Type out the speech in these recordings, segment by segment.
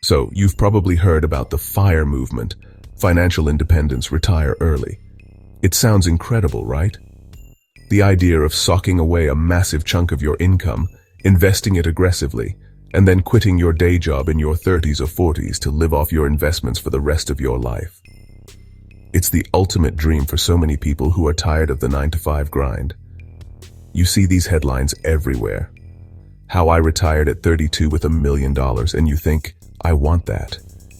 So, you've probably heard about the FIRE movement, financial independence, retire early. It sounds incredible, right? The idea of socking away a massive chunk of your income, investing it aggressively, and then quitting your day job in your 30s or 40s to live off your investments for the rest of your life. It's the ultimate dream for so many people who are tired of the 9-to-5 grind. You see these headlines everywhere. How I retired at 32 with $1 million, and you think, I want that.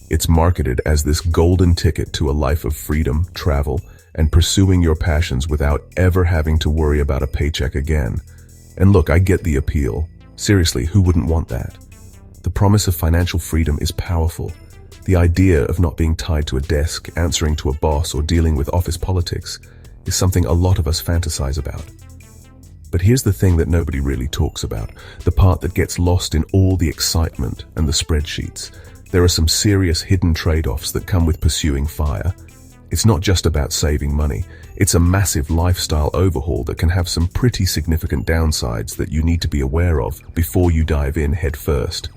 It's marketed as this golden ticket to a life of freedom, travel, and pursuing your passions without ever having to worry about a paycheck again. And look, I get the appeal. Seriously, who wouldn't want that? The promise of financial freedom is powerful. The idea of not being tied to a desk, answering to a boss, or dealing with office politics is something a lot of us fantasize about. But here's the thing that nobody really talks about, the part that gets lost in all the excitement and the spreadsheets. There are some serious hidden trade-offs that come with pursuing FIRE. It's not just about saving money. It's a massive lifestyle overhaul that can have some pretty significant downsides that you need to be aware of before you dive in head first.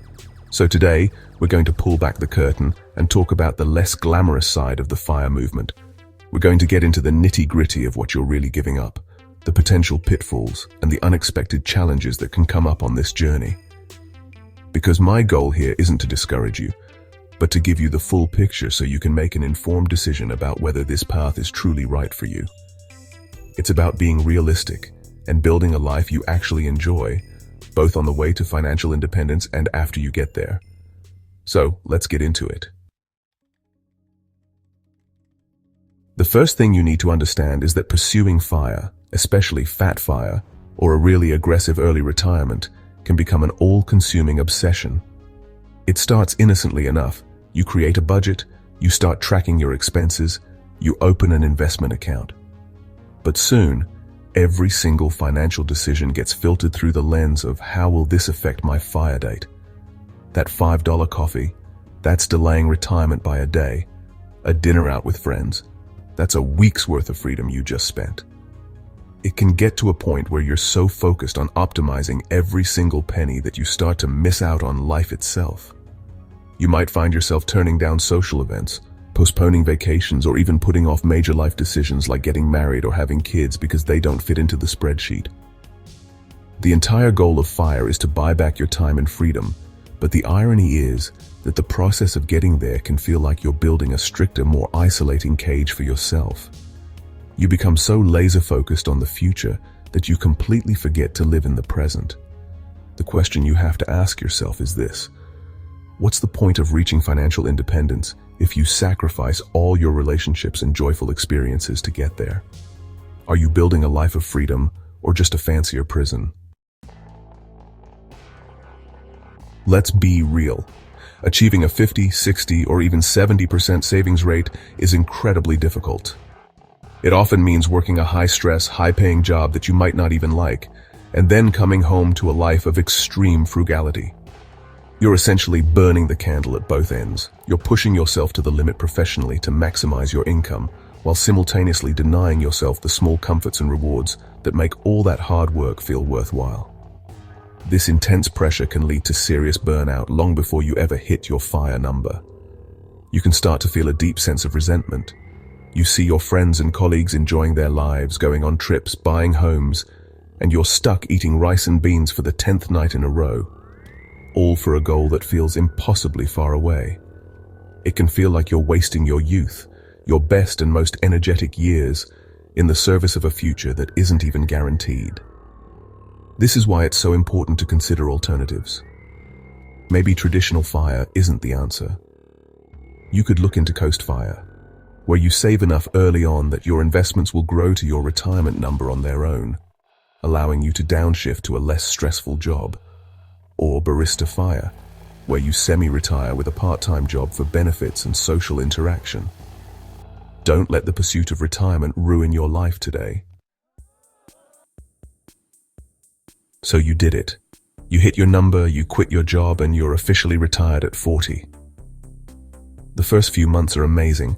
So today, we're going to pull back the curtain and talk about the less glamorous side of the FIRE movement. We're going to get into the nitty-gritty of what you're really giving up, the potential pitfalls, and the unexpected challenges that can come up on this journey. Because my goal here isn't to discourage you, but to give you the full picture so you can make an informed decision about whether this path is truly right for you. It's about being realistic and building a life you actually enjoy, both on the way to financial independence and after you get there. So, let's get into it. The first thing you need to understand is that pursuing FIRE, especially fat FIRE, or a really aggressive early retirement, can become an all-consuming obsession. It starts innocently enough. You create a budget, you start tracking your expenses, you open an investment account. But soon, every single financial decision gets filtered through the lens of how will this affect my FIRE date? That $5 coffee, that's delaying retirement by a day. A dinner out with friends, that's a week's worth of freedom you just spent. It can get to a point where you're so focused on optimizing every single penny that you start to miss out on life itself. You might find yourself turning down social events, postponing vacations, or even putting off major life decisions like getting married or having kids because they don't fit into the spreadsheet. The entire goal of FIRE is to buy back your time and freedom, but the irony is that the process of getting there can feel like you're building a stricter, more isolating cage for yourself. You become so laser-focused on the future that you completely forget to live in the present. The question you have to ask yourself is this: what's the point of reaching financial independence if you sacrifice all your relationships and joyful experiences to get there? Are you building a life of freedom or just a fancier prison? Let's be real. Achieving a 50, 60, or even 70% savings rate is incredibly difficult. It often means working a high-stress, high-paying job that you might not even like, and then coming home to a life of extreme frugality. You're essentially burning the candle at both ends. You're pushing yourself to the limit professionally to maximize your income, while simultaneously denying yourself the small comforts and rewards that make all that hard work feel worthwhile. This intense pressure can lead to serious burnout long before you ever hit your FIRE number. You can start to feel a deep sense of resentment. You see your friends and colleagues enjoying their lives, going on trips, buying homes, and you're stuck eating rice and beans for the 10th night in a row, all for a goal that feels impossibly far away. It can feel like you're wasting your youth, your best and most energetic years, in the service of a future that isn't even guaranteed. This is why it's so important to consider alternatives. Maybe traditional FIRE isn't the answer. You could look into Coast FIRE, where you save enough early on that your investments will grow to your retirement number on their own, allowing you to downshift to a less stressful job. Or Barista FIRE, where you semi-retire with a part-time job for benefits and social interaction. Don't let the pursuit of retirement ruin your life today. So you did it. You hit your number, you quit your job, and you're officially retired at 40. The first few months are amazing.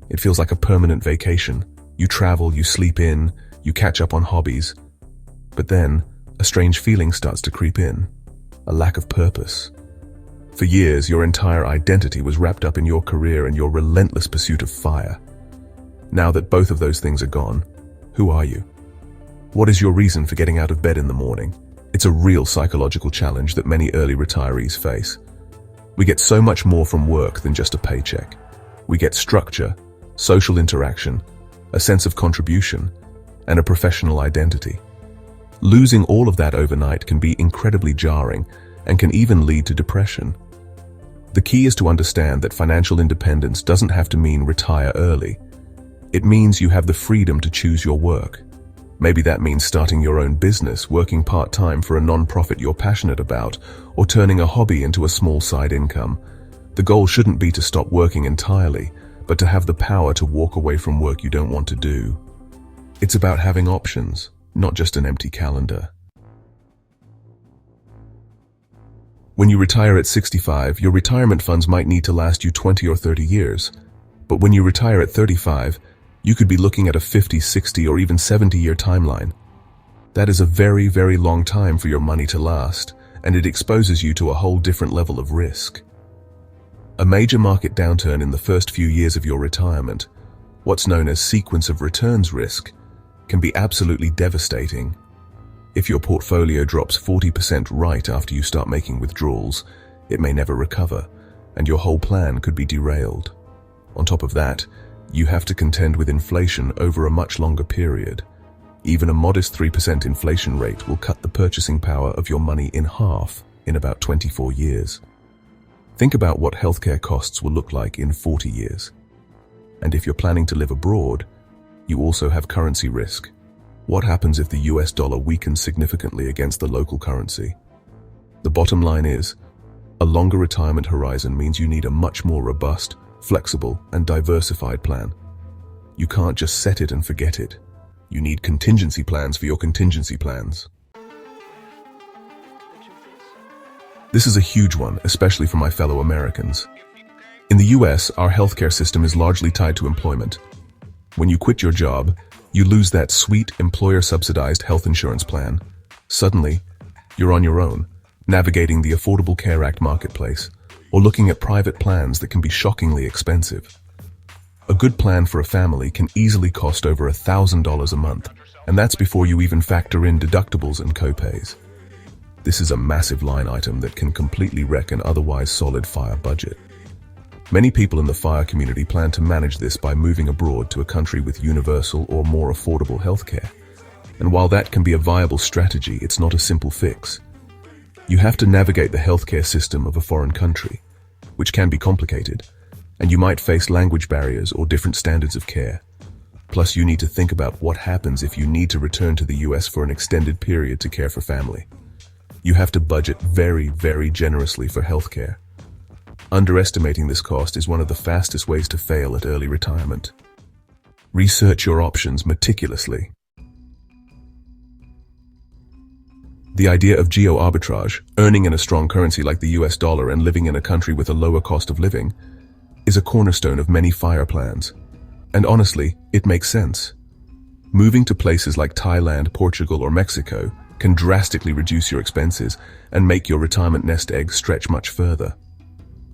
It feels like a permanent vacation. You travel, you sleep in, you catch up on hobbies. But then, a strange feeling starts to creep in. A lack of purpose. For years, your entire identity was wrapped up in your career and your relentless pursuit of fire. Now that both of those things are gone, who are you? What is your reason for getting out of bed in the morning? It's a real psychological challenge that many early retirees face. We get so much more from work than just a paycheck. We get structure, social interaction, a sense of contribution, and a professional identity. Losing all of that overnight can be incredibly jarring and can even lead to depression. The key is to understand that financial independence doesn't have to mean retire early. It means you have the freedom to choose your work. Maybe that means starting your own business, working part-time for a non-profit you're passionate about, or turning a hobby into a small side income. The goal shouldn't be to stop working entirely, but to have the power to walk away from work you don't want to do. It's about having options, not just an empty calendar. When you retire at 65, your retirement funds might need to last you 20 or 30 years. But when you retire at 35, you could be looking at a 50, 60, or even 70-year timeline. That is a very, very long time for your money to last, and it exposes you to a whole different level of risk. A major market downturn in the first few years of your retirement, what's known as sequence of returns risk, can be absolutely devastating. If your portfolio drops 40% right after you start making withdrawals, it may never recover, and your whole plan could be derailed. On top of that, you have to contend with inflation over a much longer period. Even a modest 3% inflation rate will cut the purchasing power of your money in half in about 24 years. Think about what healthcare costs will look like in 40 years. And if you're planning to live abroad, you also have currency risk. What happens if the US dollar weakens significantly against the local currency? The bottom line is, a longer retirement horizon means you need a much more robust, flexible, and diversified plan. You can't just set it and forget it. You need contingency plans for your contingency plans. This is a huge one, especially for my fellow Americans. In the US, our healthcare system is largely tied to employment. When you quit your job, you lose that sweet employer-subsidized health insurance plan. Suddenly, you're on your own, navigating the Affordable Care Act marketplace, or looking at private plans that can be shockingly expensive. A good plan for a family can easily cost over $1,000 a month, and that's before you even factor in deductibles and copays. This is a massive line item that can completely wreck an otherwise solid FIRE budget. Many people in the FIRE community plan to manage this by moving abroad to a country with universal or more affordable healthcare. And while that can be a viable strategy, it's not a simple fix. You have to navigate the healthcare system of a foreign country, which can be complicated, and you might face language barriers or different standards of care. Plus, you need to think about what happens if you need to return to the US for an extended period to care for family. You have to budget very, very generously for healthcare. Underestimating this cost is one of the fastest ways to fail at early retirement. Research your options meticulously. The idea of geo-arbitrage, earning in a strong currency like the US dollar and living in a country with a lower cost of living, is a cornerstone of many FIRE plans. And honestly, it makes sense. Moving to places like Thailand, Portugal, or Mexico can drastically reduce your expenses and make your retirement nest egg stretch much further.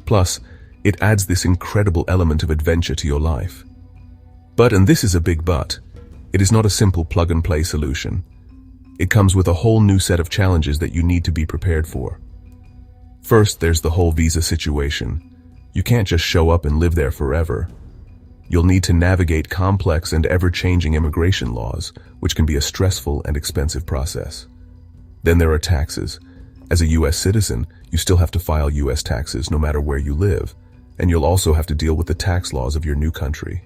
Plus, it adds this incredible element of adventure to your life. But, and this is a big but, it is not a simple plug-and-play solution. It comes with a whole new set of challenges that you need to be prepared for. First, there's the whole visa situation. You can't just show up and live there forever. You'll need to navigate complex and ever-changing immigration laws, which can be a stressful and expensive process. Then there are taxes. As a US citizen, you still have to file US taxes no matter where you live, and you'll also have to deal with the tax laws of your new country.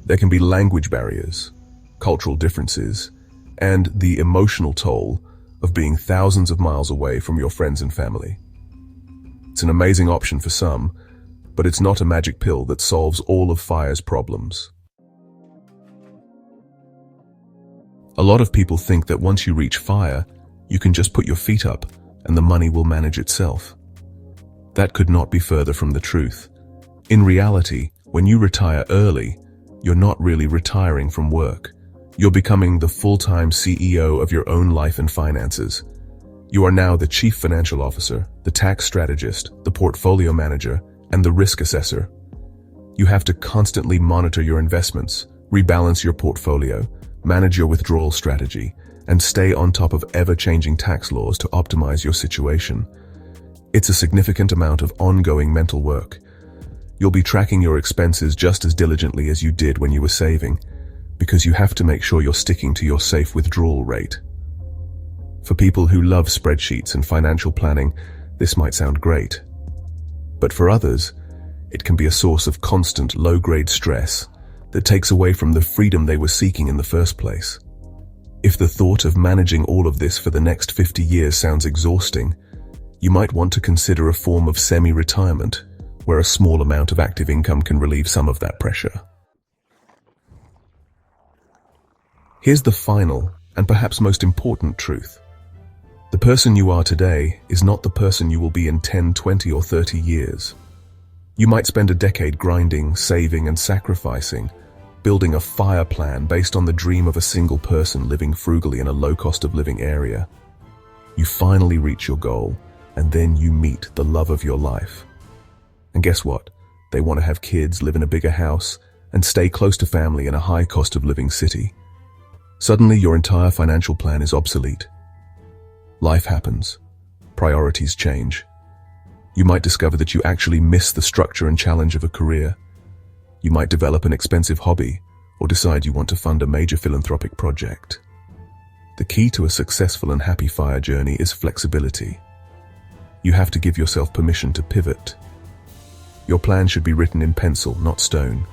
There can be language barriers, cultural differences, and the emotional toll of being thousands of miles away from your friends and family. It's an amazing option for some, but it's not a magic pill that solves all of FIRE's problems. A lot of people think that once you reach FIRE, you can just put your feet up and the money will manage itself. That could not be further from the truth. In reality, when you retire early, you're not really retiring from work. You're becoming the full-time CEO of your own life and finances. You are now the chief financial officer, the tax strategist, the portfolio manager, and the risk assessor. You have to constantly monitor your investments, rebalance your portfolio, manage your withdrawal strategy, and stay on top of ever-changing tax laws to optimize your situation. It's a significant amount of ongoing mental work. You'll be tracking your expenses just as diligently as you did when you were saving, because you have to make sure you're sticking to your safe withdrawal rate. For people who love spreadsheets and financial planning, this might sound great. But for others, it can be a source of constant low-grade stress that takes away from the freedom they were seeking in the first place. If the thought of managing all of this for the next 50 years sounds exhausting, you might want to consider a form of semi-retirement, where a small amount of active income can relieve some of that pressure. Here's the final, and perhaps most important truth. The person you are today is not the person you will be in 10, 20, or 30 years. You might spend a decade grinding, saving, and sacrificing, building a FIRE plan based on the dream of a single person living frugally in a low-cost-of-living area. You finally reach your goal, and then you meet the love of your life. And guess what? They want to have kids, live in a bigger house, and stay close to family in a high-cost-of-living city. Suddenly, your entire financial plan is obsolete. Life happens. Priorities change. You might discover that you actually miss the structure and challenge of a career. You might develop an expensive hobby, or decide you want to fund a major philanthropic project. The key to a successful and happy FIRE journey is flexibility. You have to give yourself permission to pivot. Your plan should be written in pencil, not stone.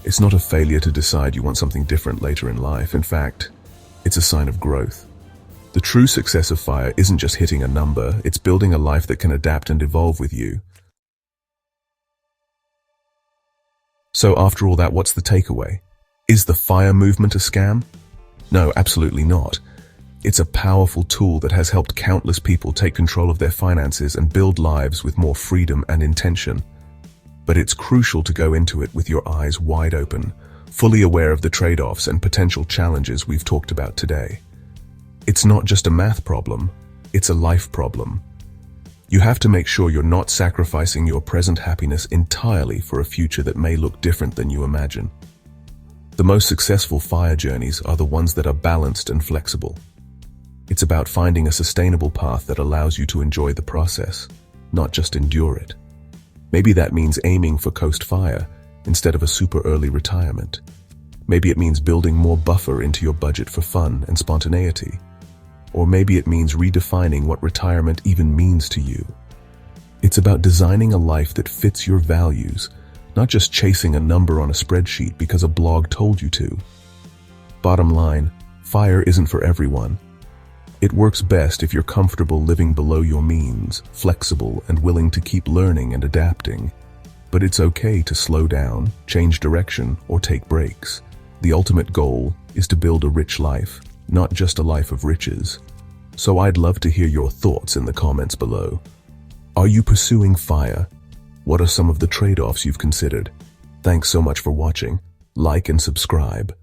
It's not a failure to decide you want something different later in life. In fact, it's a sign of growth. The true success of FIRE isn't just hitting a number, it's building a life that can adapt and evolve with you. So after all that, what's the takeaway? Is the FIRE movement a scam? No, absolutely not. It's a powerful tool that has helped countless people take control of their finances and build lives with more freedom and intention. But it's crucial to go into it with your eyes wide open, fully aware of the trade-offs and potential challenges we've talked about today. It's not just a math problem, it's a life problem. You have to make sure you're not sacrificing your present happiness entirely for a future that may look different than you imagine. The most successful FIRE journeys are the ones that are balanced and flexible. It's about finding a sustainable path that allows you to enjoy the process, not just endure it. Maybe that means aiming for coast FIRE instead of a super early retirement. Maybe it means building more buffer into your budget for fun and spontaneity. Or maybe it means redefining what retirement even means to you. It's about designing a life that fits your values, not just chasing a number on a spreadsheet because a blog told you to. Bottom line, FIRE isn't for everyone. It works best if you're comfortable living below your means, flexible and willing to keep learning and adapting. But it's okay to slow down, change direction, or take breaks. The ultimate goal is to build a rich life, not just a life of riches. So I'd love to hear your thoughts in the comments below. Are you pursuing FIRE? What are some of the trade-offs you've considered? Thanks so much for watching. Like and subscribe.